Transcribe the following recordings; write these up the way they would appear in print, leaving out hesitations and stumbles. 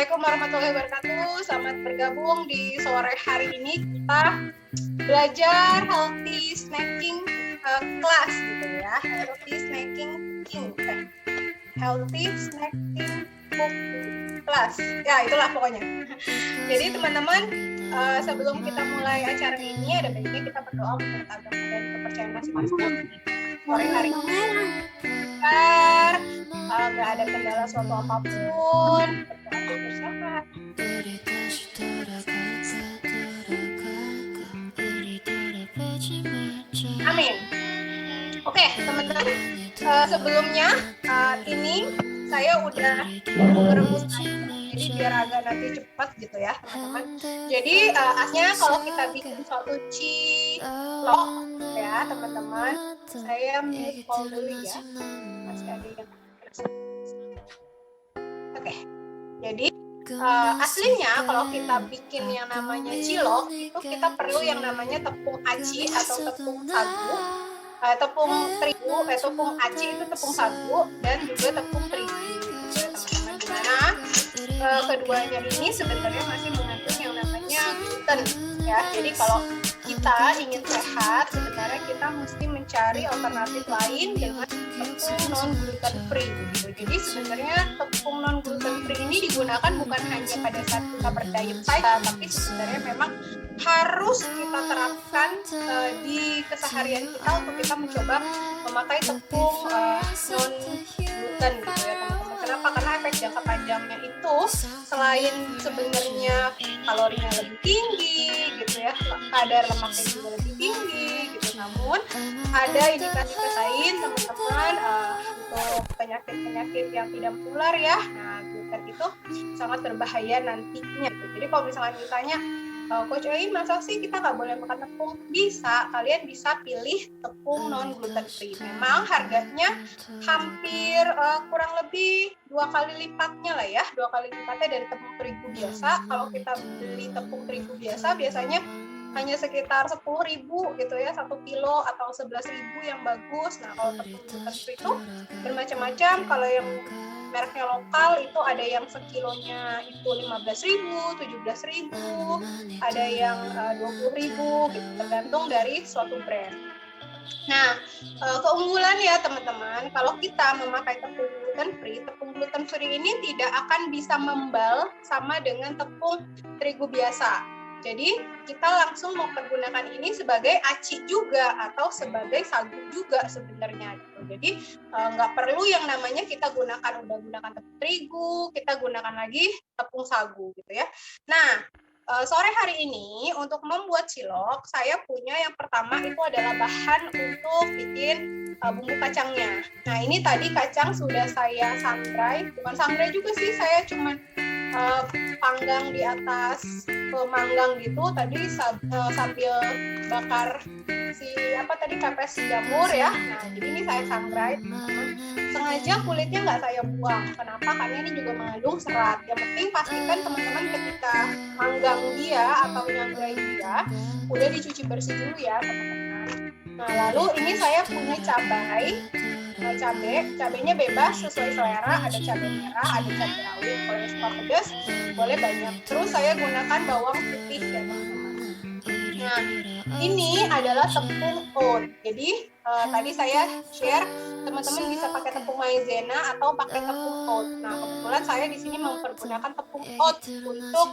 Assalamualaikum warahmatullahi wabarakatuh. Selamat bergabung di sore hari ini kita belajar healthy snacking class gitu ya. Healthy snacking cook class. Ya, itulah pokoknya. Jadi teman-teman, sebelum kita mulai acara ini ada baiknya kita berdoa menurut agama dan kepercayaan masing-masing. Sore hari ini nggak ada kendala suatu apapun, berdoa bersama. Amin. Oke, teman-teman, sebelumnya ini saya udah merumus, jadi biar agak nanti cepat gitu ya, teman-teman. Jadi aslinya kalau kita bikin suatu cilok ya, teman-teman, saya mute call dulu ya. Masih ada yang Oke. Jadi aslinya kalau kita bikin yang namanya cilok itu kita perlu yang namanya tepung aci atau tepung sagu, tepung terigu, tepung aci itu tepung sagu dan juga tepung terigu. Teman-teman, dimana keduanya ini sebenarnya masih mengandung yang namanya gluten ya. Jadi kalau kita ingin sehat, sebenarnya kita mesti mencari alternatif lain dengan tepung non gluten free. Jadi sebenarnya tepung non gluten free ini digunakan bukan hanya pada saat kita berdiet saja, tapi sebenarnya memang harus kita terapkan di keseharian kita untuk kita mencoba memakai tepung non gluten gitu ya, teman-teman. Kenapa? Karena efek jangka panjangnya itu selain sebenarnya kalorinya lebih tinggi gitu ya, kadar lemaknya juga lebih tinggi gitu, namun ada indikasi lain teman-teman untuk penyakit-penyakit yang tidak menular ya. Nah, gluten itu sangat berbahaya nantinya. Jadi kalau misalnya ditanya, Coach Ei, masa sih kita nggak boleh makan tepung? Bisa, kalian bisa pilih tepung non gluten free. Memang harganya hampir kurang lebih 2 kali lipatnya lah ya, 2 kali lipatnya dari tepung terigu biasa. Kalau kita beli tepung terigu biasa, biasanya hanya sekitar 10.000 gitu ya, 1 kilo atau 11.000 yang bagus. Nah, kalau tepung gluten free itu bermacam-macam. Kalau yang mereknya lokal itu ada yang sekilonya itu 15.000, 17.000, ada yang 20.000 gitu, tergantung dari suatu brand. Nah, keunggulan ya teman-teman, kalau kita memakai tepung gluten free ini tidak akan bisa membal sama dengan tepung terigu biasa. Jadi kita langsung mempergunakan ini sebagai aci juga atau sebagai sagu juga sebenarnya gitu. Jadi nggak perlu yang namanya kita gunakan tepung terigu, kita gunakan lagi tepung sagu gitu ya. Nah, sore hari ini untuk membuat cilok saya punya yang pertama itu adalah bahan untuk bikin bumbu kacangnya. Nah, ini tadi kacang sudah saya sangrai, bukan sangrai juga sih, saya cuman panggang di atas pemanggang gitu tadi sambil bakar pepes jamur ya. Nah, jadi ini saya sangrai, sengaja kulitnya nggak saya buang. Kenapa? Karena ini juga mengandung serat. Yang penting pastikan teman-teman ketika manggang dia atau nyangrai dia udah dicuci bersih dulu ya teman-teman. Nah, lalu ini saya punya cabenya bebas sesuai selera, ada cabai merah, ada cabai rawit. Kalau yang suka pedas boleh banyak. Terus saya gunakan bawang putih ya teman-teman. Nah, ini adalah tepung oat. Jadi tadi saya share teman-teman bisa pakai tepung maizena atau pakai tepung oat. Nah, kebetulan saya di sini mempergunakan tepung oat untuk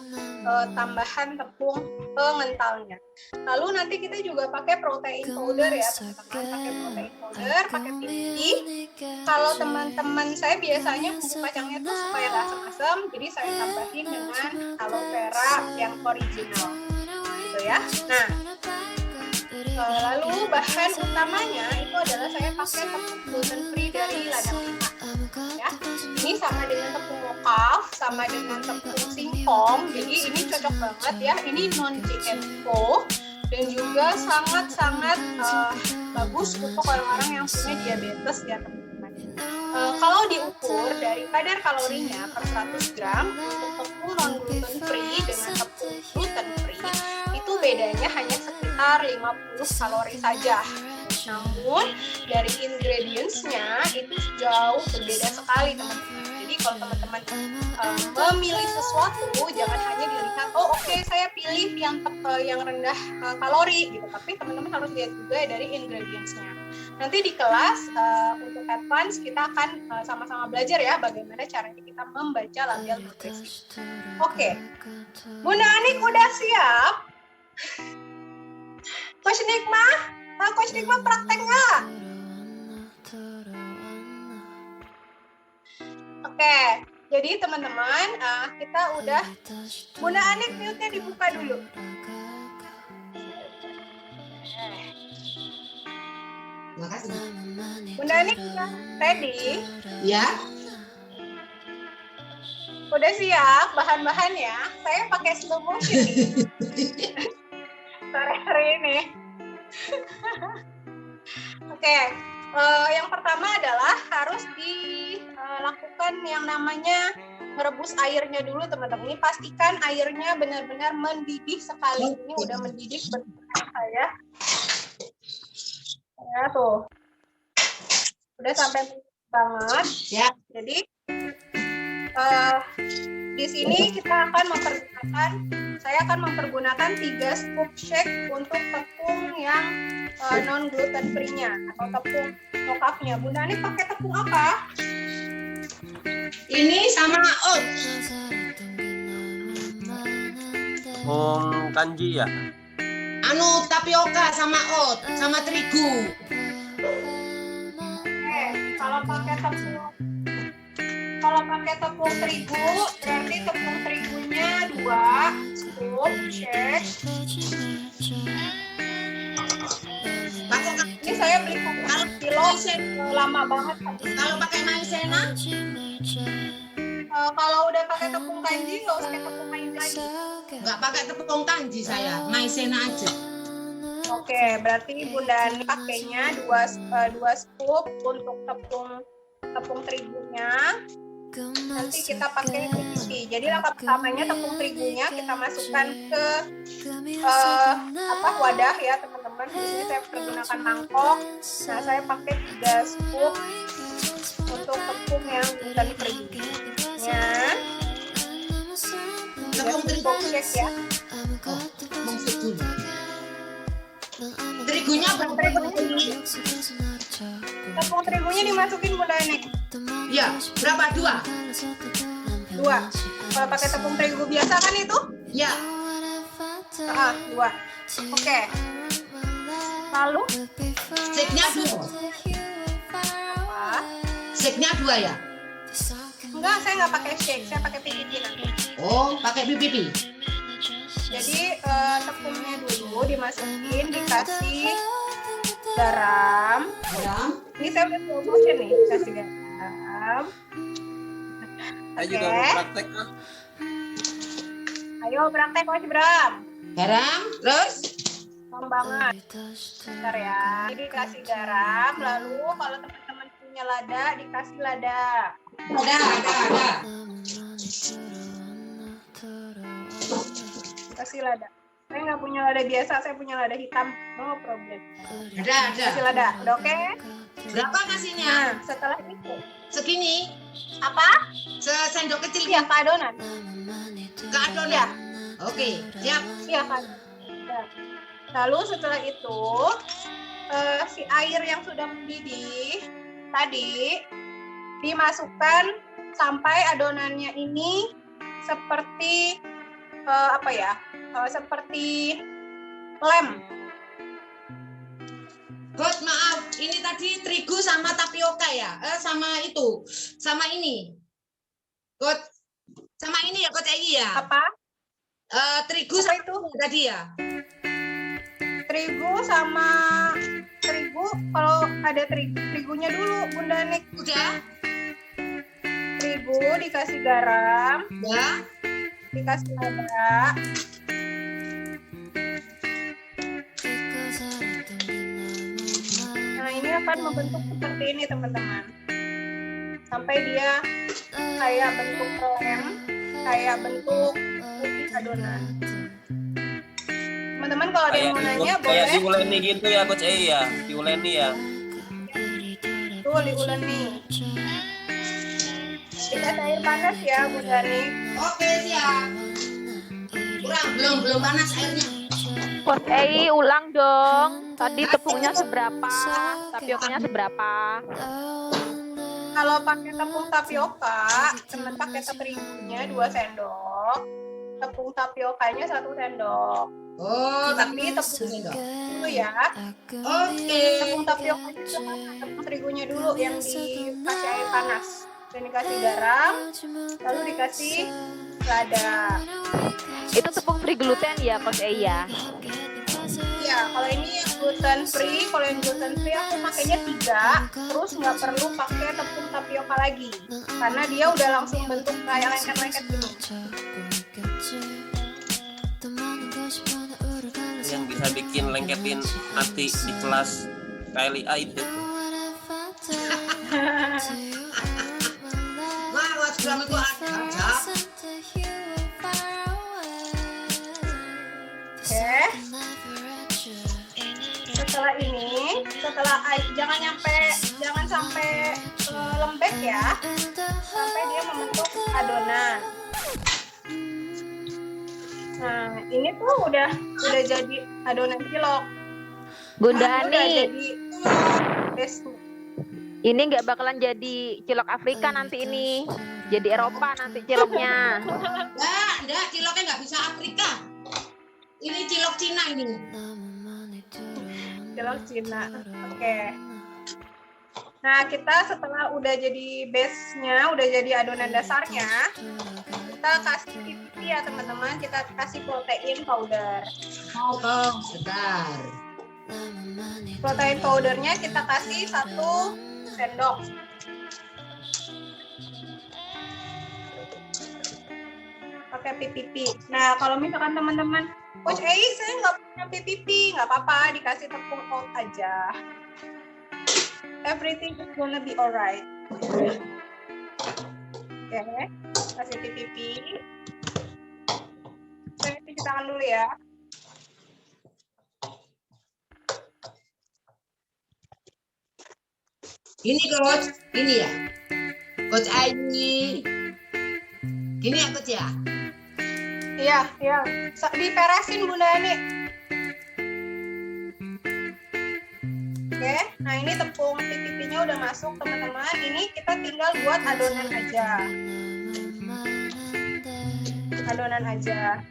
tambahan tepung pengentalnya. Lalu nanti kita juga pakai protein powder ya teman-teman, pakai protein powder, pakai tinggi. Kalau teman-teman saya biasanya bumbu kacangnya tuh supaya nggak asam-asam, jadi saya tambahin dengan aloe vera yang original, gitu ya. Nah, lalu bahan utamanya itu adalah saya pakai tepung gluten free dari ladang 5 ya. Ini sama dengan tepung lokal, sama dengan tepung singkong, jadi ini cocok banget ya. Ini non GMO dan juga sangat-sangat bagus untuk orang-orang yang punya diabetes ya teman-teman. Kalau diukur dari kadar kalorinya per 100 gram untuk tepung non gluten free dengan tepung gluten free itu bedanya hanya sekitar 50 kalori saja. Namun dari ingredients-nya itu jauh berbeda sekali teman-teman. Jadi kalau teman-teman memilih sesuatu sesuatu jangan hanya dilihat oke, saya pilih yang rendah kalori gitu, tapi teman-teman harus lihat juga dari ingredients-nya. Nanti di kelas untuk advance kita akan sama-sama belajar ya bagaimana caranya kita membaca label nutrisi. Oke. Bunda Anik udah siap? Coach Nikmah praktek nggak? Oke, jadi teman-teman kita udah, Bunda Anik mute-nya dibuka dulu. Makasih. Bunda Anik ready? Ya. Udah siap bahan-bahannya? Saya pakai slow motion nih. Sore hari ini. Oke, yang pertama adalah harus dilakukan yang namanya merebus airnya dulu teman-teman. Ini pastikan airnya benar-benar mendidih sekali. Ini udah mendidih betul ya. Ya tuh, udah sampai banget. Ya. Jadi di sini saya akan mempergunakan 3 scoop shake untuk tepung yang non gluten free-nya atau tepung mocap-nya. Bunda ini pakai tepung apa? Ini sama oat. Kanji ya? Tapioka sama oat sama terigu. Oke, kalau pakai tepung terigu berarti tepung terigunya 2 scoop shake. Ini saya beli 1 kilo, lama banget. Kalau pakai maizena? Kalau udah pakai tepung kanji nggak usah pakai tepung kanji lagi. Nggak pakai tepung kanji saya, maizena aja. Oke, berarti Bunda Ani pakainya 2 scoop untuk tepung terigunya. Nanti kita pakai PVP. Jadi langkah pertamanya tepung terigunya kita masukkan ke wadah ya teman-teman. Di sini saya menggunakan mangkok. Nah, saya pakai 3 scoop untuk tepung yang gluten free. Tepung terigu shake ya. Terigunya berapa? Tepung terigunya dimasukin Bunda Ani. Ya, berapa? 2. Kalau pakai tepung terigu biasa kan itu? Ya. 2. Oke. Lalu Shake-nya 2. Shake-nya 2 ya? Enggak, saya nggak pakai shake, saya pakai PVP nanti. Oh, pakai PVP. Jadi tepungnya dulu dimasukin, dikasih garam. Ini saya udah slow motion nih, kasih garam. Saya juga mau praktek kan? Ayo praktek Coach Bram. Garam, terus? Gampang banget. Bentar ya. Jadi dikasih garam, lalu kalau teman-teman punya lada, dikasih lada. Ada. Kasih lada. Saya nggak punya lada biasa, saya punya lada hitam. No problem. Ada. Kasih lada, udah oke? Berapa ngasihnya? Nah, setelah itu. Segini? Apa? Sendok kecil Iya, ke adonan. Ke adonan? Iya. Oke, siap. Iya kan. Ya. Lalu setelah itu si air yang sudah mendidih tadi dimasukkan sampai adonannya ini seperti seperti lem. Coach, maaf, ini tadi terigu sama tapioka ya? Sama ini. Coach, sama ini ya Coach Egi ya? Apa? Terigu Apa sama itu? tadi ya? Terigu, kalau ada terigunya dulu Bunda Nik. Udah? Terigu dikasih garam, Ya. dikasih lada. Nah, ini akan membentuk seperti ini teman-teman. Sampai dia kayak bentuk lem, kayak bentuk putih adonan. Teman-teman kalau ada yang mau nanya boleh. Kayak diuleni gitu ya Coach ya, diuleni ya. Tuh diuleni. Dikasih air panas ya Bunda Nik. Oke, siap. belum panas airnya. Coach Ei ulang dong. Tadi tepungnya seberapa? Tapiokanya seberapa? Kalau pakai tepung tapioka, teman pakai terigunya 2 sendok, tepung tapiokanya 1 sendok. Oh, Tapi tapi tepung dong. dulu ya. Oke. Tepung tapioka itu tepung terigunya dulu yang dikasih air panas. Dan dikasih garam, lalu dikasih lada. Itu tepung free gluten ya Coach Ei ya? Ya, kalau ini yang gluten free, kalau yang gluten free aku pakainya 3, terus nggak perlu pakai tepung tapioka lagi, karena dia udah langsung bentuk kayak lengket-lengket gitu. Yang bisa bikin lengketin hati di kelas KLIA itu. Wah, what's wrong itu ada. Oke. Setelah jangan sampai lembek ya, sampai dia membentuk adonan. Nah, ini tuh udah jadi adonan cilok. Bunda Udah Ani, jadi base. ini nggak bakalan jadi cilok Afrika nanti ini. Jadi Eropa nanti ciloknya. Enggak, ciloknya nggak bisa Afrika. Ini cilok Cina ini. Cilok Cina. Oke. Nah, kita setelah udah jadi base-nya, udah jadi adonan dasarnya, kita kasih pipi ya teman-teman, kita kasih protein powder. Sebentar. Protein powdernya kita kasih 1 sendok. Pakai PPP. Nah, kalau misalkan teman-teman, Coach Ei, saya nggak punya PPP, nggak apa-apa, dikasih tepung oat aja. Everything is gonna be alright. Oke, kasih PPP. Saya cuci tangan dulu ya. Ini Coach, ini ya. Coach Aini. Ini ya Coach ya. Iya. Diperesin Bunda Ani. Oke, nah ini tepung PPP-nya udah masuk teman-teman. Ini kita tinggal buat adonan aja.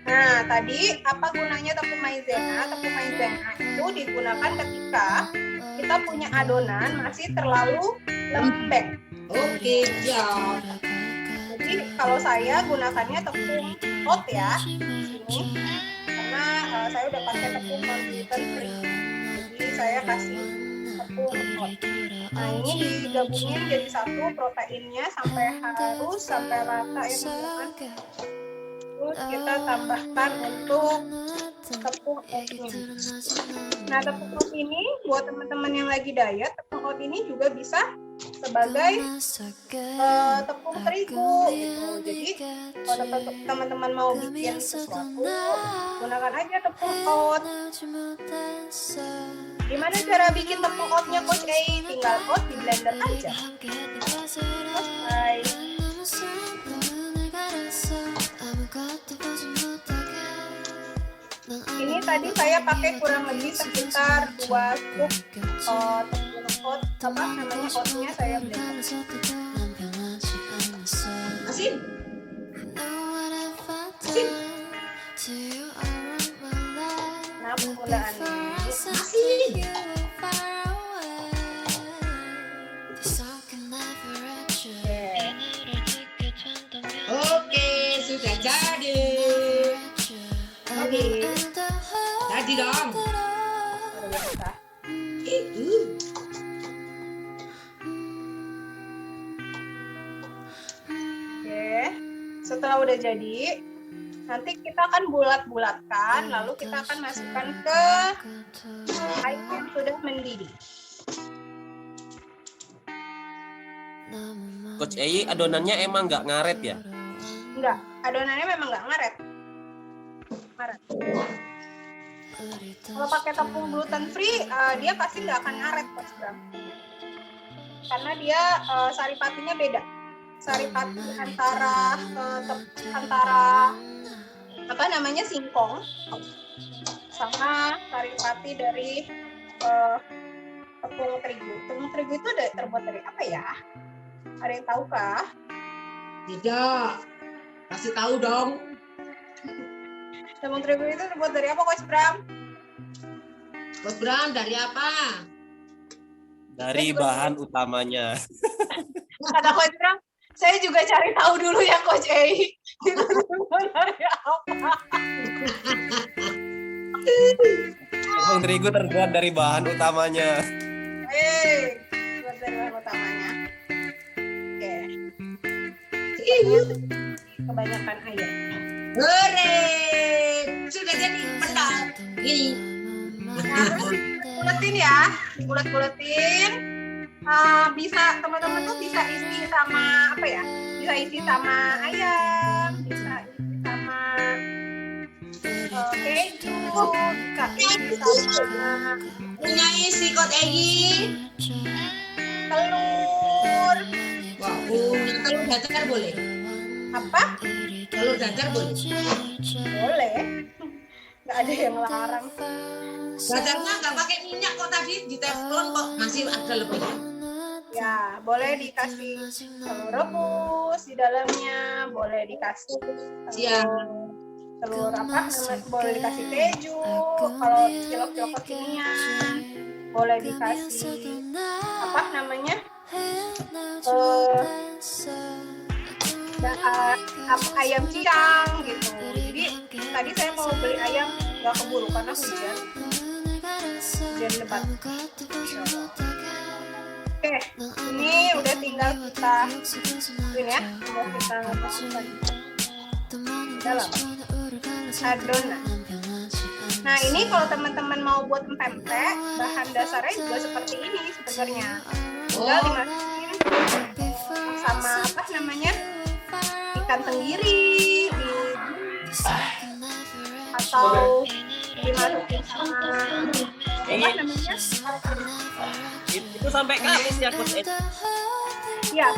Nah, tadi apa gunanya tepung maizena? Tepung maizena itu digunakan ketika kita punya adonan masih terlalu lembek. Oke, siap. Jadi kalau saya gunakannya tepung oat ya di sini, karena saya udah pakai tepung non gluten free. Jadi saya kasih tepung oat. Nah ini digabungin jadi satu, proteinnya sampai rata ya teman-teman. Terus kita tambahkan untuk tepung oatnya. Nah tepung oat ini buat teman-teman yang lagi diet, tepung oat ini juga bisa sebagai tepung terigu gitu. Jadi kalau teman-teman mau bikin sesuatu, gunakan aja tepung oat. Gimana cara bikin tepung oatnya Coach Ei? Tinggal oat di blender aja. Selesai. Ini tadi saya pakai kurang lebih sekitar 2 scoop tepung oat, apa namanya oatnya saya blender. Asin. Nah penggunaannya Asin. Oke, sudah jadi. oke. Jadi dong. Luar biasa. Itu. Oke, setelah udah jadi, nanti kita akan bulat-bulatkan, lalu kita akan masukkan ke air yang sudah mendidih. Coach Ei, adonannya emang nggak ngaret ya? Enggak, adonannya memang nggak ngaret. Kalau pakai tepung gluten free, dia pasti nggak akan ngaret, Mas Bram. Karena dia saripatinya beda. Saripati antara singkong sama saripati dari tepung terigu. Tepung terigu itu terbuat dari apa ya? Ada yang tahu kah? Tidak. Kasih tahu dong. Tepung terigu itu terbuat dari apa, Coach Bram? Coach Bram, dari apa? Dari bahan utamanya. Kata Coach Bram, saya juga cari tahu dulu ya Coach Ei. Itu terbuat dari apa? Tepung terigu terbuat dari bahan utamanya. Terbuat dari bahan utamanya. Oke. Kebanyakan air. Hore! Sudah jadi pentol. Ini. Buletin ya, bulet-buletin. Bisa teman-teman tuh bisa isi sama apa ya? Bisa isi sama ayam, bisa isi sama keju, bisa isi sama Punya isi Coach Egi. telur. Wah, punya telur dadar boleh? Apa? Telur dadar boleh? Boleh. Nggak ada yang larang. Dadarnya nggak pakai minyak kok tadi di teflon kok masih ada lebih. Ya, boleh dikasih telur rebus di dalamnya, boleh dikasih Siap. telur apa namanya, boleh dikasih keju. Kalau cilok-cilok kekinian, boleh dikasih apa namanya ayam cincang gitu. Jadi tadi saya mau beli ayam nggak keburu karena hujan lebat. Oke, ini udah tinggal kita ini ya, tinggal kita masukkan dalam adonan. Nah ini kalau teman-teman mau buat pempek, bahan dasarnya juga seperti ini sebenarnya. Tinggal dimasukin sama apa namanya ikan tenggiri atau dimasukin sama apa namanya? Itu sampai kalis ya Coach Ed. Iya,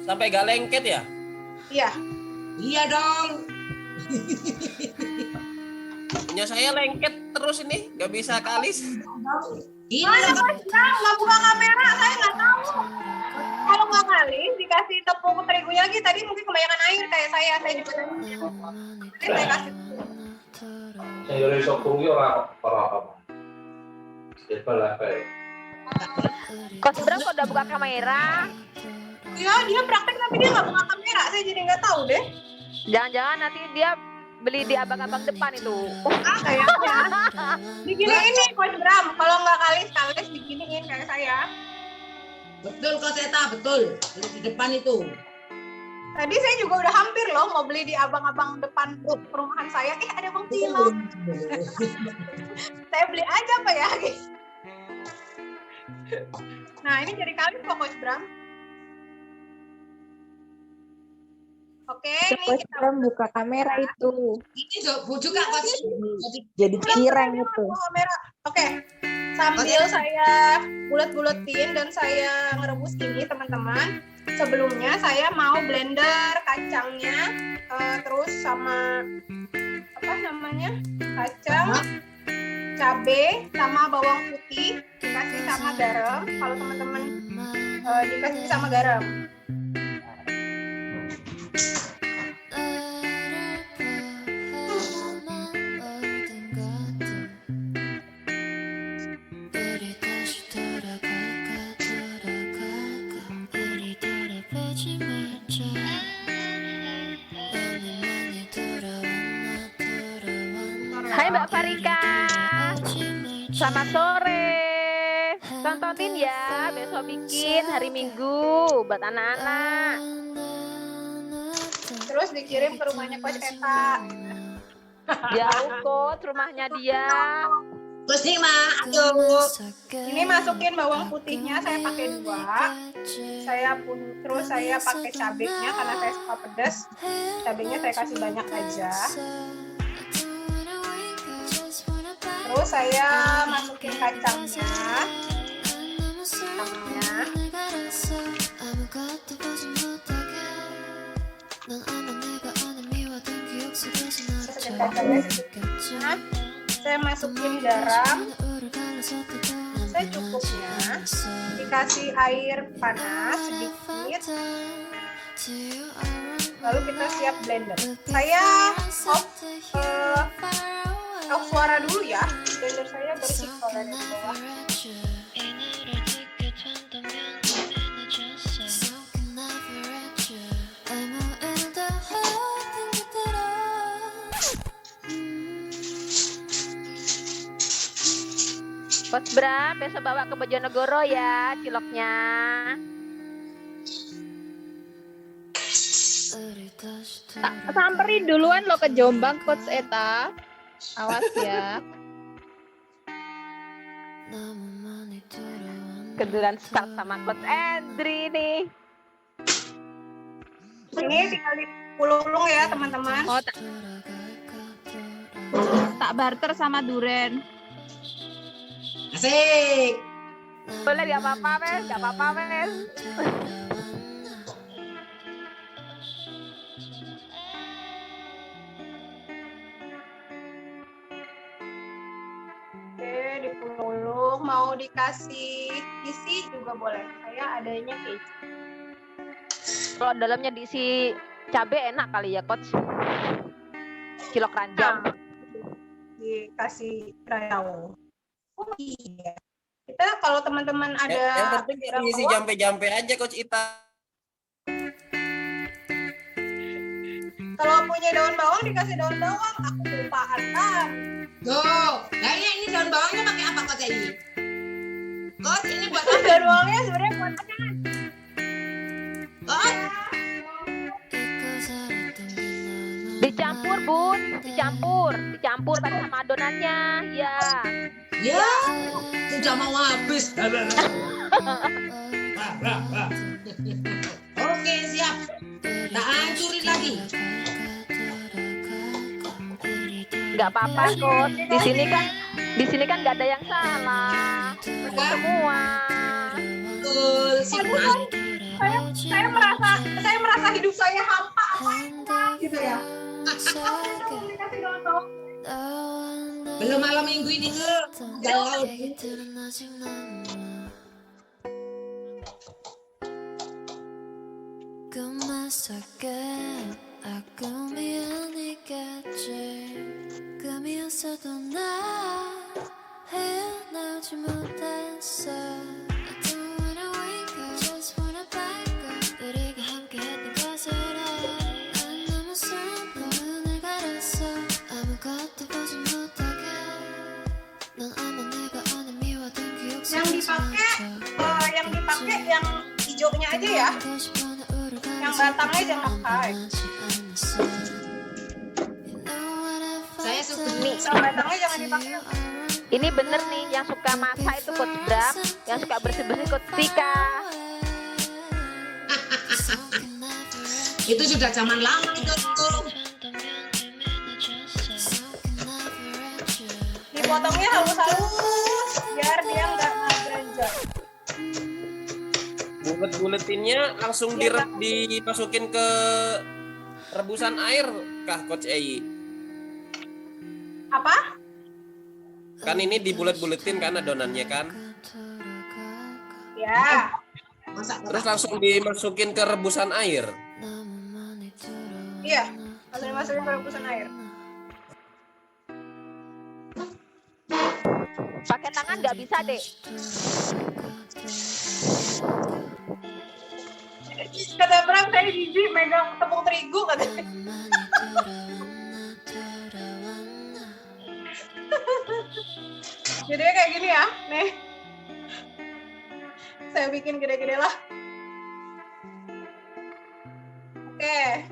Sampai gak lengket ya? iya. Iya dong. Punya saya lengket terus ini, gak bisa kalis. Ini Mana Mas Bram nggak buka kamera, saya nggak tahu. Kalau nggak kali dikasih tepung terigunya lagi, tadi mungkin kebanyakan air kayak saya juga tadi. Jadi saya kasih. Sayur sokungnya orang apa? Siapa kayak? Coach Bram kok udah buka kamera? Ya dia praktek tapi dia nggak buka kamera, saya jadi nggak tahu deh. Jangan-jangan nanti dia beli di abang-abang depan itu. Kayaknya. Diginiin nih Coach Bram, kalau nggak kalis diginiin kayak saya. betul Coach Eta, betul. Di depan itu. Tadi saya juga udah hampir loh mau beli di abang-abang depan perumahan saya. Ada Bang Cilok. Saya beli aja apa ya? Nah ini jadi kalis kok Coach Bram. Oke, ini kita buka kamera itu. Ini juga Coach. Jadi cireng itu. kamera. Oke. Sambil saya bulet-buletin dan saya ngerebus ini teman-teman. Sebelumnya saya mau blender kacangnya, terus sama apa namanya kacang, cabai, sama bawang putih dikasih sama garam. Kalau teman-teman dikasih sama garam. Hai Mbak Farika, selamat sore. Tontonin ya, besok bikin hari Minggu buat anak-anak. Terus dikirim ke rumahnya Coach Eta. Jauh Coach, rumahnya dia. Terus nih mah, aduh. Ini masukin bawang putihnya, saya pakai 2. Terus saya pakai cabenya karena saya suka pedas. Cabenya saya kasih banyak aja. Terus saya masukin kacangnya. masukin kacangnya sedikit. Saya masukin garam secukupnya, dikasih air panas sedikit, lalu kita siap blender. Saya off suara dulu ya, blender saya bersih kalau di bawah. Coach Bram, besok bawa ke Bojonegoro ya ciloknya. Samperin duluan lo ke Jombang, Coach Eta. Awas ya. Kedulan start sama Coach Endri nih. Ini tinggal dipulung-pulung ya teman-teman. Oh, tak barter sama Duren. Asik. Boleh gak apa-apa, Mel? Gak apa-apa, Mel. Oke, dipulung. Mau dikasih isi juga boleh. Saya adanya keju. Kalau dalamnya diisi cabai enak kali ya, Coach. Cilok ranjang. Dikasih rayau. Oh iya. Kita kalau teman-teman ada Yang penting isi jampe-jampe aja Coach Ita. kalau punya daun bawang dikasih daun bawang, aku kelupaan kan. Tuh, kayaknya ini daun bawangnya pakai apa Coach ini? Coach, ini buat apa? Daun bawangnya sebenarnya buat makanan. Coach, Dicampur, Bun. Dicampur tadi sama adonannya. Ya. ya, sudah mau habis. Oke, siap. Tak hancurin lagi. Nggak apa-apa, Coach. Di sini kan nggak ada yang salah. Benar semua. Betul, sip. Saya merasa hidup saya hampa gitu ya. Dikasih daun bawang. Belum malam minggu ini galau. aku 미안했겠지 꿈이었어도 나 헤어나오지 못했어 I don't wanna wake up just wanna back up 우리가 함께했던 것을 난 너무 슬퍼 눈을 가렸어 아무것도 보지 못하게 넌 아마 내가 오늘 미워둔 기억 Yang dipakai yang hijaunya aja ya. Yang batangnya jangan pakai. Saya suka Yang batangnya jangan dipakai. Ini bener nih, yang suka masak itu Coach Bram, yang suka bersih-bersih Coach Tika. itu sudah zaman lama itu. Dipotongnya halus-halus biar dia nggak beranjak. Bulet-buletinnya langsung dimasukin ke rebusan air kah Coach Ei? Apa? Kan ini dibulet-buletin kan adonannya kan? Ya. Terus langsung dimasukin ke rebusan air. Iya. Langsung dimasukin ke rebusan air. Pakai tangan nggak bisa, Dek. Kata Bram, saya jijik megang tepung terigu katanya. Jadinya kayak gini ya, nih. Saya bikin gede-gede lah. Oke,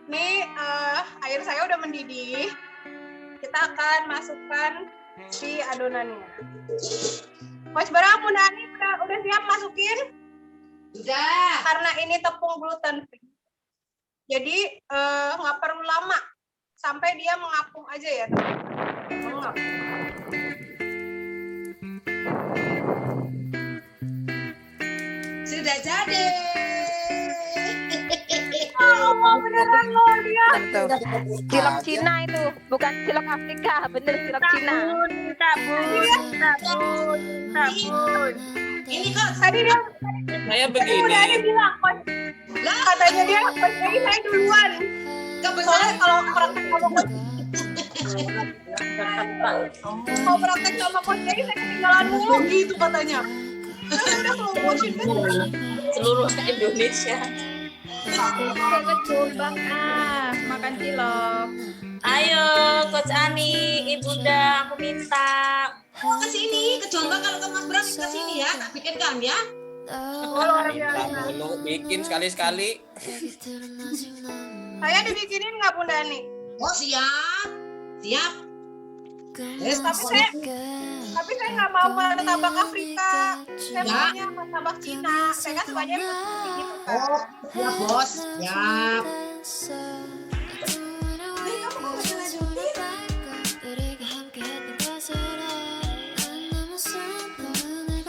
nih air saya udah mendidih. Kita akan masukkan si adonannya. Coach Bram, udah siap masukin? Sudah. Karena ini tepung gluten free, jadi nggak perlu lama, sampai dia mengapung aja ya teman-teman. Mengapung. Sudah jadi. Oh, beneran loh dia. Tuh. Cilok Cina itu, bukan cilok Afrika, bener cilok Cina. Ini kok Tadi dia Saya udah ada begini. bilang coach. Katanya dia coach Jai saya duluan. Soalnya kebesaran kalau praktek sama coach mau praktek sama coach Jai saya ketinggalan mulu gitu katanya. Saya udah slow motion kan. Seluruh Indonesia. Coba makan cilok. Ayo, Coach Ani, Ibunda, aku minta. ke sini, ke Jombang kalau ke Mas Bram ke sini ya, tak bikinkan ya. Dulu bikin sekali-sekali. Saya dibikinin nggak Bunda Ani? Oh siap, siap. Tapi saya nggak mau martabak Afrika. Saya Ya. maunya martabak Cina. Saya kan sukanya gitu kan. Oh, siap bos, siap.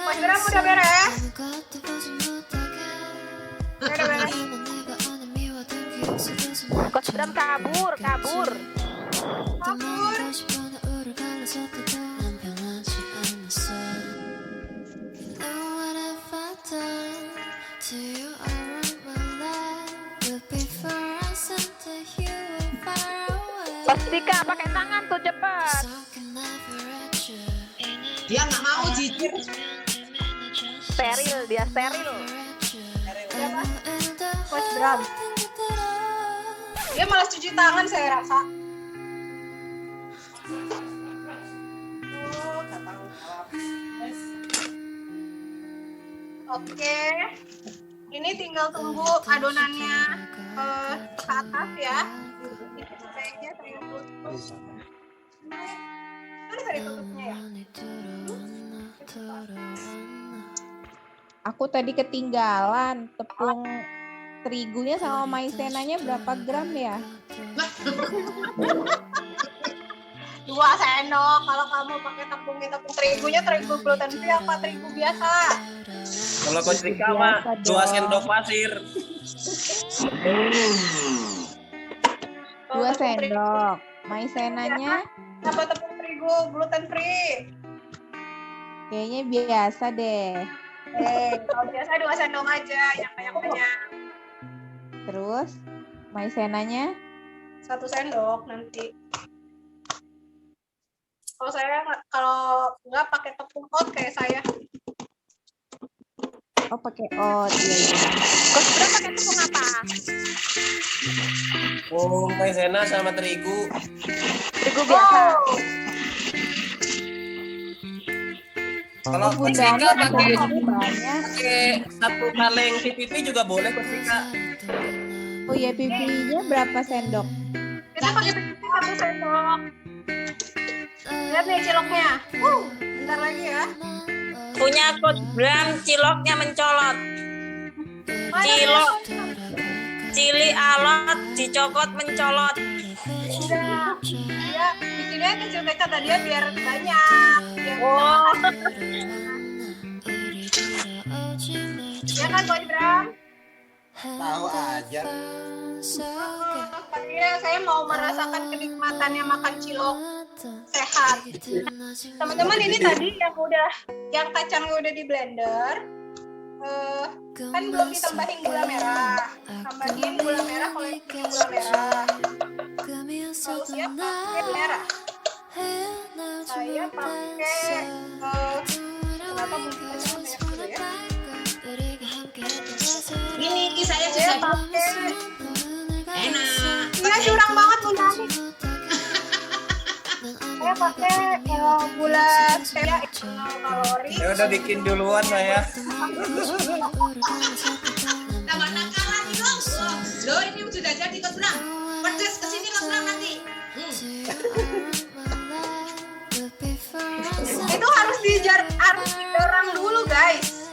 Mas Bram udah beres? Udah beres. Coach Bram kabur. Kabur. Coach Dika pakai tangan tuh cepet. Dia nggak mau jijik. Steril dia steril. Mas Bram. Dia malas cuci tangan saya rasa. Oke, ini tinggal tunggu adonannya ke atas ya. Kayaknya saya tutup. Mana tadi tutupnya ya? Aku tadi ketinggalan tepung terigunya sama maizenanya berapa gram ya? 2 sendok. Kalau kamu pakai tepung terigunya terigu gluten free apa terigu biasa? Kalau Coach Rika mah 2 sendok pasir. 2 sendok. Maizenanya Apa tepung terigu gluten free? kayaknya biasa deh. Kalau biasa 2 sendok aja yang banyak-banyak. Terus maizenanya 1 sendok nanti. Kalau nggak pakai tepung oat kayak saya. oh pakai oat ya. Coach Bram pakai tepung apa? Maizena sama terigu. Terigu biasa. Kalau Coach Bunda Rika Ani pakai banyak. 1 kaleng PPP juga boleh Coach Rika. Oh ya pipinya berapa sendok? Kita pakai 1 sendok. Lihat nih ciloknya. Bentar lagi ya. Punya Coach Bram, ciloknya mencolot. Cilok, cili alot, dicokot mencolot. Enggak. Dia bikinnya kecil-kecil tadi ya biar banyak. Oh, Ya kan Coach Bram? Tahu aja. Tadinya saya mau merasakan kenikmatannya makan cilok sehat. Teman-teman ini tadi yang kacangnya udah di blender, kan belum ditambahin gula merah. Tambahin gula merah kalau ini gula merah. Kalau siap pakai merah. Saya pakai kenapa mungkin banyak dulu ya? Ini saya Saya juga pakai enak. Ini curang banget Bunda Ani. Saya pakai gula stevia 0 kalori. Ya udah bikin duluan saya. Tambah nakalan nih loh. Loh ini sudah jadi Coach Bram. Pedes kesini Coach Bram nanti. Itu harus didorong dulu guys.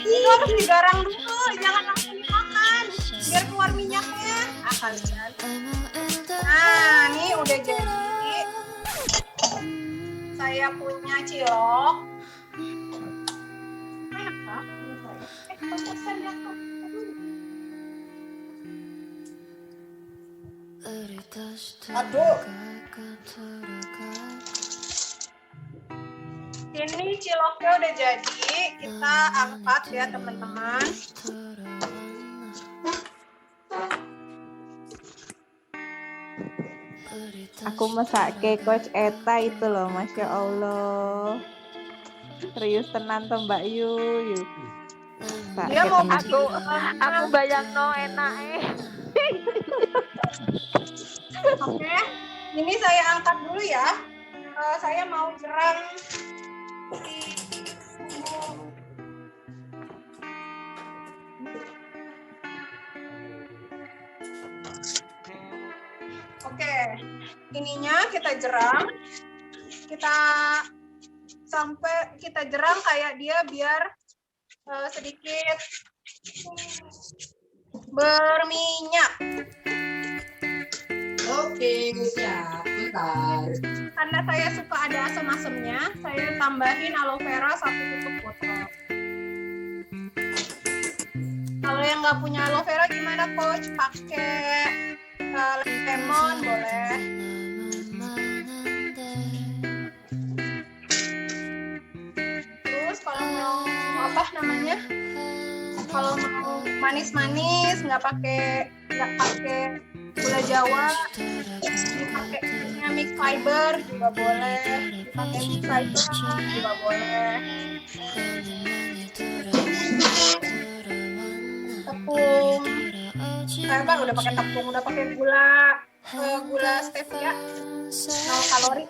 Itu harus didorong dulu, jangan langsung dimakan biar keluar minyaknya. Kalian. Nah, ini udah jadi. Saya punya cilok. Enak, Kak? Pesan ya, Kak. Aduh. Ini ciloknya udah jadi, kita angkat ya teman-teman. Aku masak ke Coach Eta itu loh, Masya Allah. Serius tenan tuh Mbak Yu. Dia mau Aku bayang no enak Oke, ini saya angkat dulu ya. Saya mau jerang Oke, ininya kita jerang. Sampai kita jerang kayak dia biar sedikit berminyak. Oke, siap. Bentar. Karena saya suka ada asam-asamnya, saya tambahin aloe vera 1 tutup botol. Kalau yang nggak punya aloe vera gimana Coach? Pakai lemon boleh. Terus kalau mau kalau mau manis-manis nggak pakai gula Jawa, dipakai mix fiber juga boleh, dipakai mix fiber juga boleh. Tepung, udah pakai tepung, udah pakai gula stevia, 0 kalori.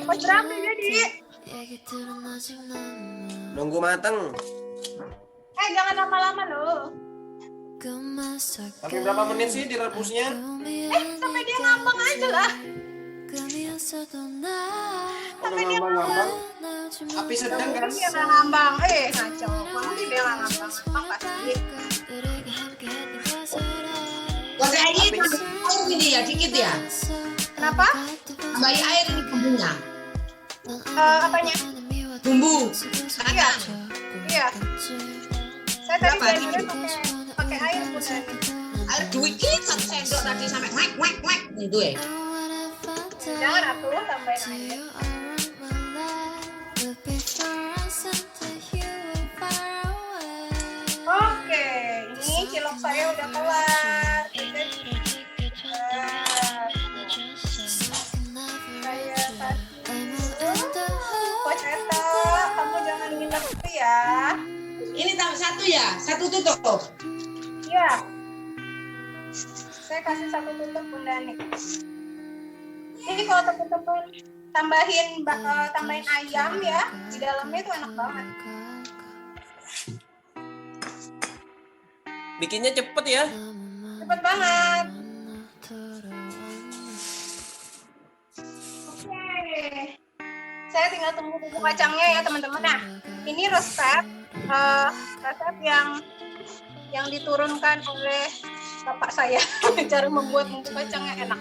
Oh, berapa jadi? Nunggu mateng. Jangan lama-lama loh. Sampai berapa menit sih direbusnya? Sampai dia ngambang aja lah. Kalau ngambang-ngambang. Api sedang kan? Dia nggak ngambang. Ngaco. Mungkin dia nggak ngambang. Pasti. Pakai air ini ya, dikit ya. Kenapa? Tambahin air ini bumbunya. Apanya? Bumbu. Iya. Iya. Saya tadi Berapa? belajarnya pakai air Bunda. Air dikit 1 sendok tadi sampai wek gitu ya. Jangan atuh tambahin air. Oke, ini cilok saya udah kelar. Saya kasih Coach Eta, kamu jangan nginep dulu ya. Ini tambah 1 ya, 1 tutup. Iya. Saya kasih 1 tutup Bunda nih. Ini kalau teman-teman tambahin ayam ya, di dalamnya itu enak banget. Bikinnya cepet ya. Cepet banget. Oke. Saya tinggal tunggu bumbu kacangnya ya teman-teman. Nah, ini resep yang diturunkan oleh bapak saya. Cara membuat bumbu kacangnya enak.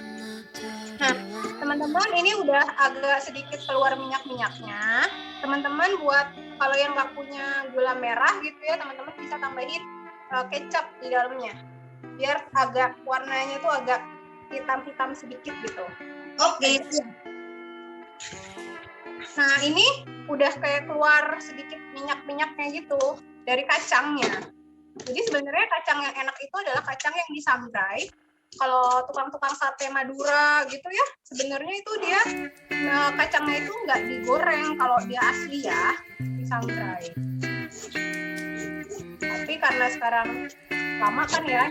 Nah, teman-teman ini udah agak sedikit keluar minyak-minyaknya. Teman-teman buat kalau yang nggak punya gula merah gitu ya, teman-teman bisa tambahin kecap di dalamnya. Biar agak warnanya tuh agak hitam-hitam sedikit gitu. Oke. Nah, ini udah kayak keluar sedikit minyak-minyaknya gitu dari kacangnya. Jadi sebenarnya kacang yang enak itu adalah kacang yang disangrai. Kalau tukang-tukang sate Madura gitu ya, sebenarnya itu dia kacangnya itu nggak digoreng kalau dia asli ya, disangrai. Tapi karena sekarang lama kan ya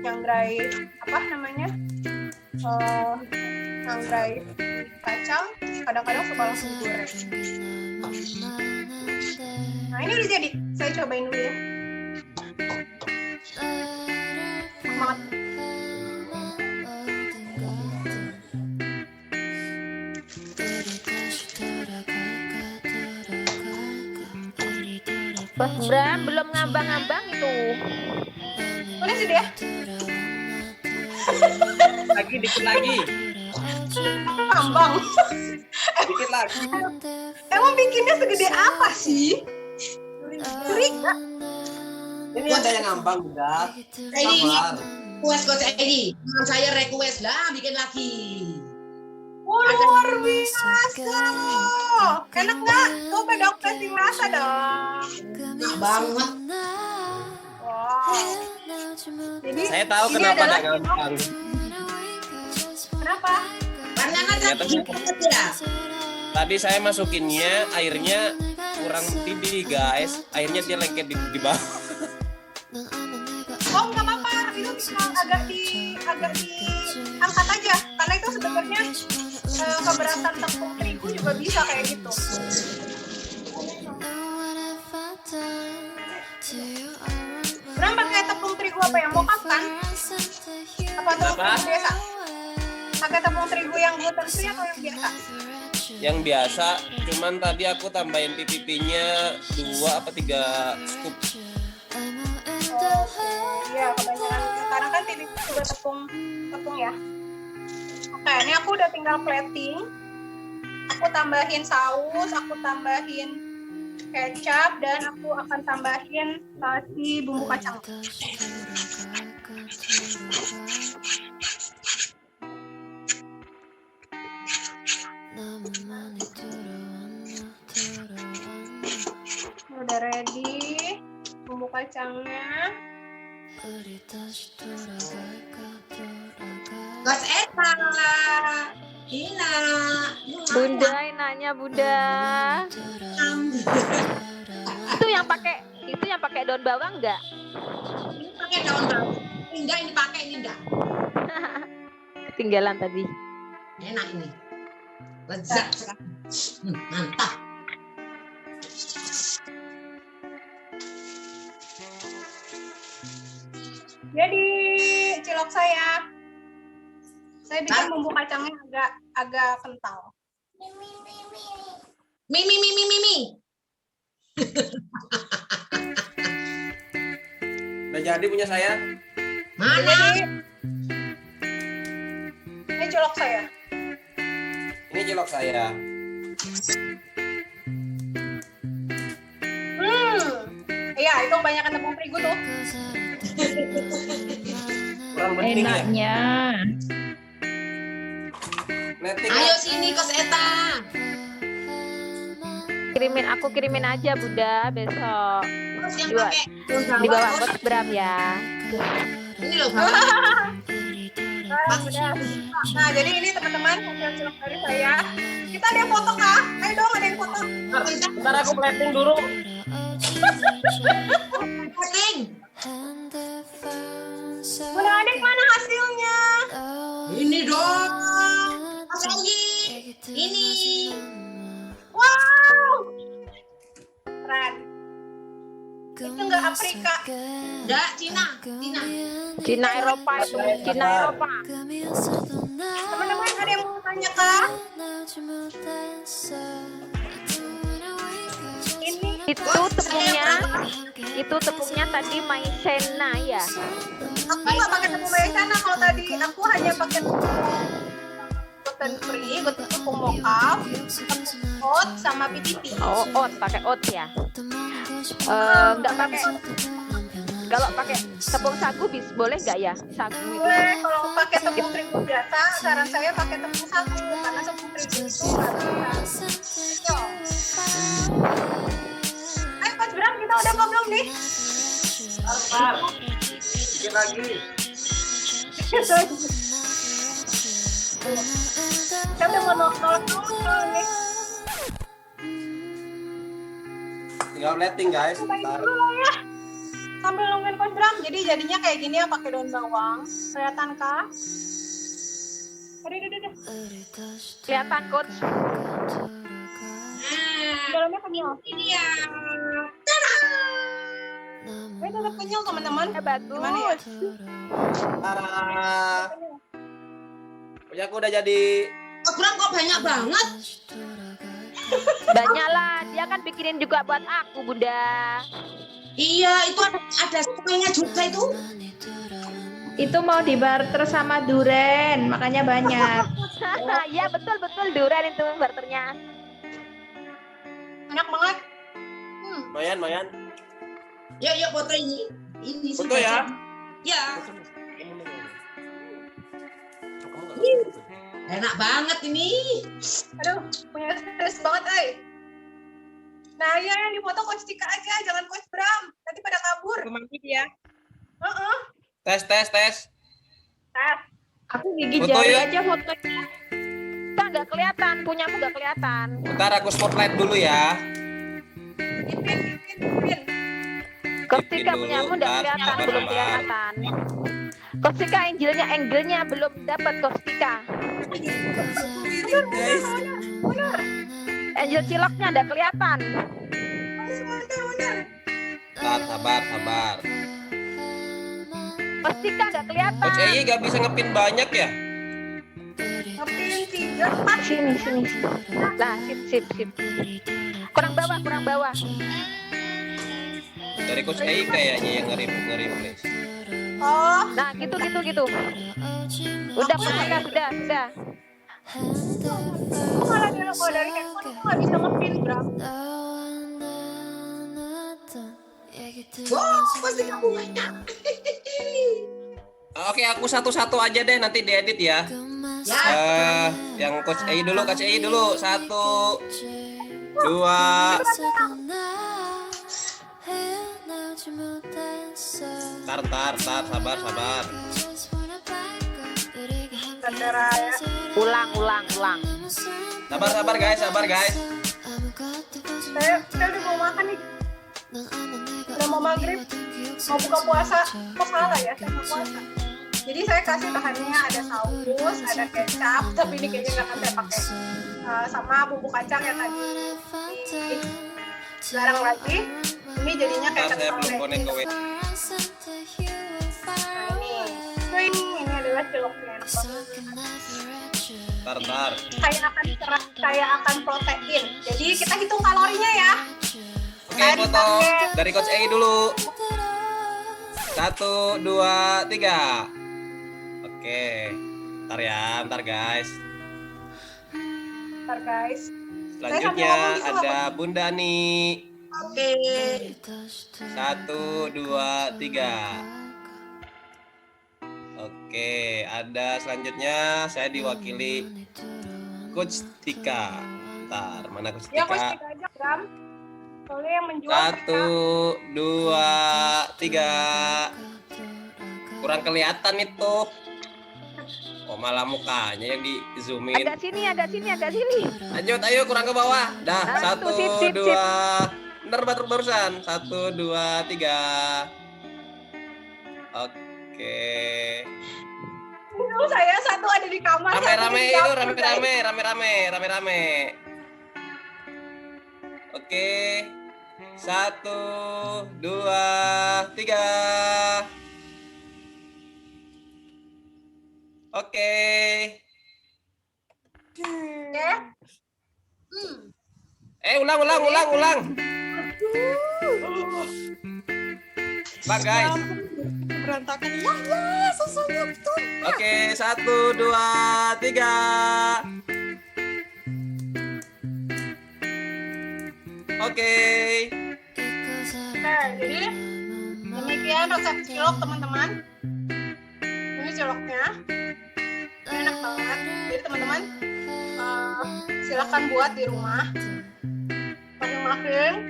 nyangrai apa namanya? Nyangrai kacang, kadang-kadang suka langsung goreng. Nah, ini udah jadi. Saya cobain dulu ya. Semangat. Bos Bram belum ngambang-ngambang itu. Udah sih dia. Dikit lagi. Ngambang. Dikit lagi. Emang bikinnya segede apa sih? Curiga. Ini ada yang ngambang udah. Ini Sabar. Request Coach Edi. Saya request lah bikin lagi. Oh, luar biasa. Enak nggak? Coba dong testing rasa dong. Enak banget. Wow. Jadi Saya tahu ini kenapa adalah ada gampang. Kenapa? Karena kan Ternyata tadi banget ya. Tadi saya masukinnya airnya kurang mendidih guys. Airnya dia lengket di bawah. Oh, nggak apa-apa. Itu tinggal agak diangkat aja. Karena itu sebenarnya keberatan tepung terigu juga bisa kayak gitu. Bram pakai tepung terigu apa yang mokap kan? Apa tepung terigu biasa? Pakai tepung terigu yang gluten free atau yang biasa? Yang biasa, cuman tadi aku tambahin PPP-nya 2 apa 3 scoop. Oh, iya kebanyakan. Sekarang kan tidak juga tepung ya. Oke, ini aku udah tinggal plating. Aku tambahin saus, aku tambahin kecap, dan aku akan tambahin si bumbu kacang. Udah ready bumbu kacangnya. Coach Eta. Ina. Bunda, nanya Bunda. Itu yang pakai daun bawang enggak? Ini pakai daun bawang. Enggak, ini pakai ini enggak. Ketinggalan tadi. Enak ini. Lezat sekali. Mantap. Jadi cilok saya bikin bumbu kacangnya agak kental. Mimi. Udah jadi punya saya. Mana? Ini cilok saya. Ini cilok saya. Iya, itu kebanyakan tepung terigu tuh. Kurang penting ya. Enaknya. Netting. Ayo sini Coach Eta. Kirimin aja Bunda besok. Terus yang Dua. pakai daun Di bawah bawang. Coach Bram ya. Ini loh bawang. Nah, jadi ini teman-teman hasil cilok dari saya. Kita ada yang foto kah? Ayo dong, ada yang foto. Ntar aku plating dulu. Plating. Bunda Adik, mana hasilnya? Ini dong. Mas Anggi. Ini. Wow, keren. Itu nggak Afrika. Enggak, Cina. Cina Eropa itu, Cina Eropa. Teman-teman ada yang mau tanya kah? Ini Itu tepungnya tadi maizena ya. aku nggak pakai tepung maizena kalau tadi. Aku hanya pakai gluten free, tepung mocaf, oat sama PPP. Oh, pakai oat ya. Nggak pakai. Kalau pakai tepung sagu boleh nggak ya? Sagu itu. Gue kalau pakai tepung terigu biasa, saran saya pakai tepung sagu karena tepung terigu itu nggak. Ayo Coach Bram, kita udah apa belum nih? Dikit lagi. Saya udah mau nol nih. Tinggal plating guys. Cobain Ntar. dulu lah ya. Sambil nungguin Coach Bram. Jadi jadinya kayak gini ya, pakai daun bawang. Kelihatan kah? Aduh. Kelihatan Coach. Dalamnya kenyal. Ini ya. Ini tetap kenyal teman-teman. Bagus. Gimana ya? Tarah. Punya aku udah jadi. Bram kok banyak banget. Banyak lah, dia kan bikinin juga buat aku Bunda. Iya, itu ada setengahnya juga itu. Itu mau dibarter sama duren, makanya banyak. Iya betul durian itu barternya. Enak banget. Mayan. Yuk foto ini. Ini Foto ya. Ya. Enak banget ini. Aduh, punya stres banget, ay. Nah, ya yang dipoto Coach Tika aja, jangan Coach Bram. Nanti pada kabur. Romantis ya. Heeh. Tes. Nah, Aku gigi Foto jari yuk. aja fotonya. Kita nggak kelihatan, punyamu nggak kelihatan. Bentar aku spotlight dulu ya. ipin. Ketika dulu, punyamu nggak Kak. kelihatan, Sabar, belum sabar. kelihatan. Ketika angle-nya belum dapat Ketika. Bener. Angel ciloknya nggak kelihatan. Bener. Sabar. Ketika nggak kelihatan. Coach Ei gak bisa ngepin banyak ya? Ngepin 3, 4. Sini. Nah, sip. Kurang bawah. Dari Coach Ei kayaknya yang nge-replace. Oh, Nah, gitu. Udah Ketika, sudah. aku malah kalau dari handphone aku nggak bisa ngepin, Bram. Wow, pasti kamu banyak. Oke, aku satu-satu aja deh nanti diedit ya. Ya. Yang Coach Ei dulu. 1, 2. Tar, sabar. Saudara ya. Ulang. Sabar guys. Saya udah mau makan nih. Udah mau maghrib, mau buka puasa. Kok salah ya, saya mau puasa. Jadi saya kasih bahannya ada saus, ada kecap, tapi ini kayaknya nggak akan saya pakai. Sama bumbu kacang yang tadi garang lagi. Ini jadinya kayak Ntar saya kentang belum connect ke daging. Nah ini adalah ciloknya. Ntar. Kayak akan protein. Jadi kita hitung kalorinya ya. Oke, foto dari Coach Ei dulu. 1, 2, 3. Oke. Ntar guys. Ntar guys. Selanjutnya ada Bunda nih. Oke. 1, 2, 3. Oke, ada selanjutnya saya diwakili Coach Tika. Ntar, mana Coach Ya Coach Tika? Tika aja, Bram. Soalnya yang menjual 1, 2, 3. Kurang kelihatan itu. Oh, malah mukanya yang di zoomin. Agak sini. Lanjut, ayo kurang ke bawah. Dah, 1, Sip. 2. Bener barusan. 1, 2, 3. Oke. Dulu saya satu ada di kamar. Rame-rame satu di itu, dapur, guys. rame-rame. Oke. 1, 2, 3. Oke. Ulang. Bang guys. Berantakan. Ya, susunya betul. Oke, 1, 2, 3. Oke. Nah, jadi demikian resep cilok teman-teman. Ini ciloknya. Ini enak banget. Jadi teman-teman silakan buat di rumah. Masing-masing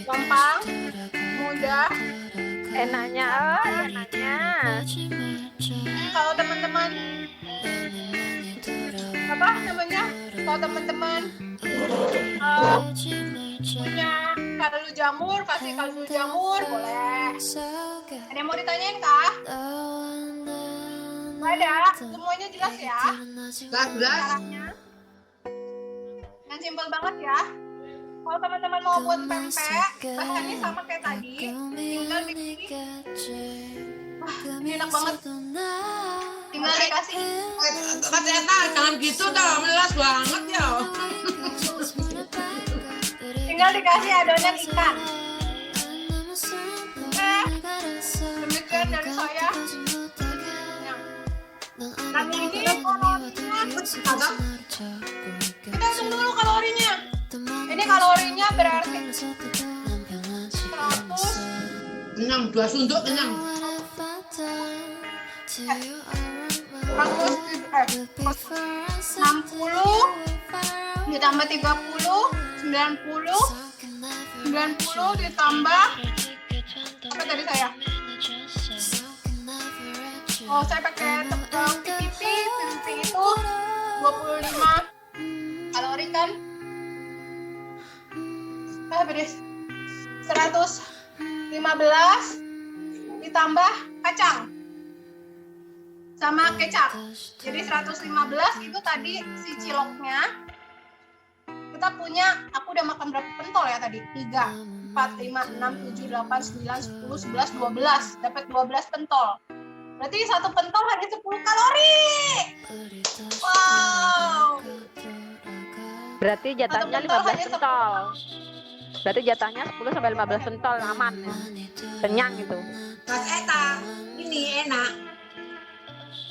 gampang, mudah. Enaknya. Kalau teman-teman Kalau teman-teman punya kaldu jamur, kasih kaldu jamur boleh. Ada yang mau ditanyain kah? Nggak ada, semuanya jelas ya. Jelas. Caranya yang simpel banget ya. Kalau teman-teman mau buat pempek, bahannya sama kayak tadi, tinggal ini enak banget. Tinggal dikasih. Kak Eta, jangan gitu dong, melas banget ya. Tinggal dikasih adonan ikan. Demikian dari saya. Kami ini kalorinya agak. Kita hitung dulu kalorinya. Ini kalorinya berarti 100. Kenyang, 2 sunduk kenyang. 100 ditambah 30, 90, 90 ditambah apa tadi saya? Oh, saya pakai PPP itu 25 kalori kan? Beres 115 ditambah kacang sama kecap. Jadi 115 itu tadi si ciloknya. Kita punya, aku udah makan berapa pentol ya tadi? 3, 4, 5, 6, 7, 8, 9, 10, 11, 12. Dapat 12 pentol. Berarti satu pentol hanya 10 kalori. Wow. Berarti jatahnya 15 pentol. Berarti jatahnya 10 sampai 15 pentol aman ya. Kenyang gitu. Mas Eta, ini enak.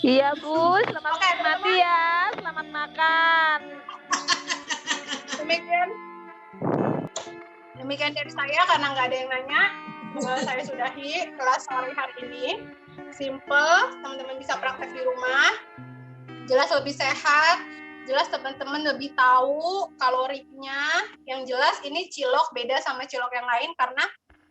Iya Bu, selamat menikmati ya. Selamat makan. Demikian dari saya karena nggak ada yang nanya. Saya sudahi kelas sore hari ini. Simple, teman-teman bisa praktek di rumah. Jelas lebih sehat. Jelas teman-teman lebih tahu kalorinya. Yang jelas ini cilok beda sama cilok yang lain karena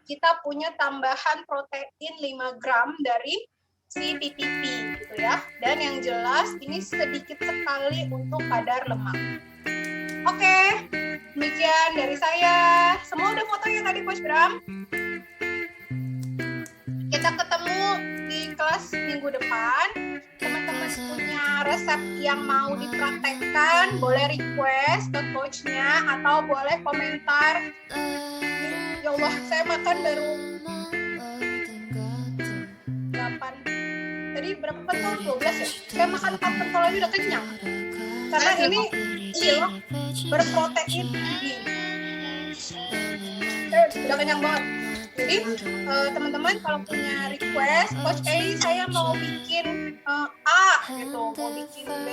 kita punya tambahan protein 5 gram dari si PPP gitu ya. Dan yang jelas ini sedikit sekali untuk kadar lemak. Oke, demikian dari saya. Semua udah fotonya tadi Coach Bram. Kita ketemu di kelas minggu depan. Teman-teman punya resep yang mau dipraktekkan, boleh request ke coachnya atau boleh komentar. Ya Allah, saya makan baru 8. Tadi berapa pentol? 12 ya? Saya makan 4 pentol aja udah kenyang. Karena ini cilok berprotein tinggi. Udah kenyang banget. Jadi teman-teman kalau punya request, Coach saya mau bikin A gitu, mau bikin B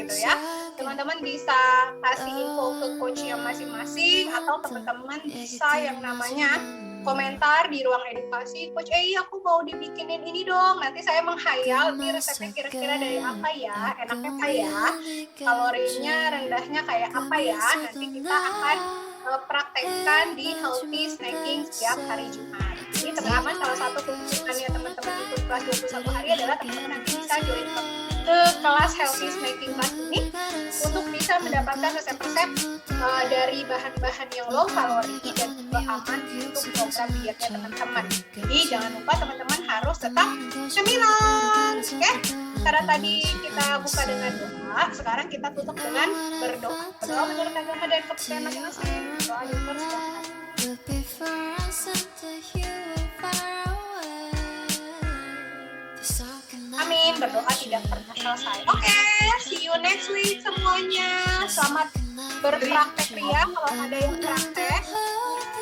gitu ya. Teman-teman bisa kasih info ke coachnya masing-masing atau teman-teman bisa yang namanya komentar di ruang edukasi, Coach aku mau dibikinin ini dong. Nanti saya menghayal nih resepnya kira-kira dari apa ya, enaknya kayak kalorinya rendahnya kayak apa ya. Nanti kita akan praktekkan di healthy snacking setiap hari Jumat. Jadi teman-teman salah satu keuntungannya teman-teman ikut kelas 21 hari adalah teman-teman nanti bisa join ke kelas healthy snacking class ini untuk bisa mendapatkan resep-resep dari bahan-bahan yang low kalori dan juga aman untuk program dietnya teman-teman. Jadi jangan lupa teman-teman harus tetap cemilan, oke? Karena tadi kita buka dengan doa, sekarang kita tutup dengan berdoa. Berdoa menurut agama dan kepercayaan masing-masing. Doa dipersilakan. Amin, berdoa tidak pernah selesai. Oke, see you next week semuanya. Selamat berpraktek ya, kalau ada yang praktek.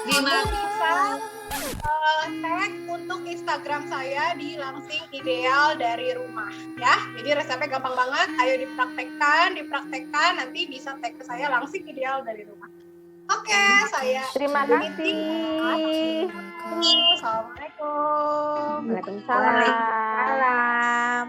Gimana bisa tag untuk Instagram saya di Langsing Ideal dari Rumah ya. Jadi resepnya gampang banget, ayo dipraktekkan, nanti bisa tag ke saya Langsing Ideal dari Rumah. Oke, saya Terima kasih. Assalamualaikum. Waalaikumsalam.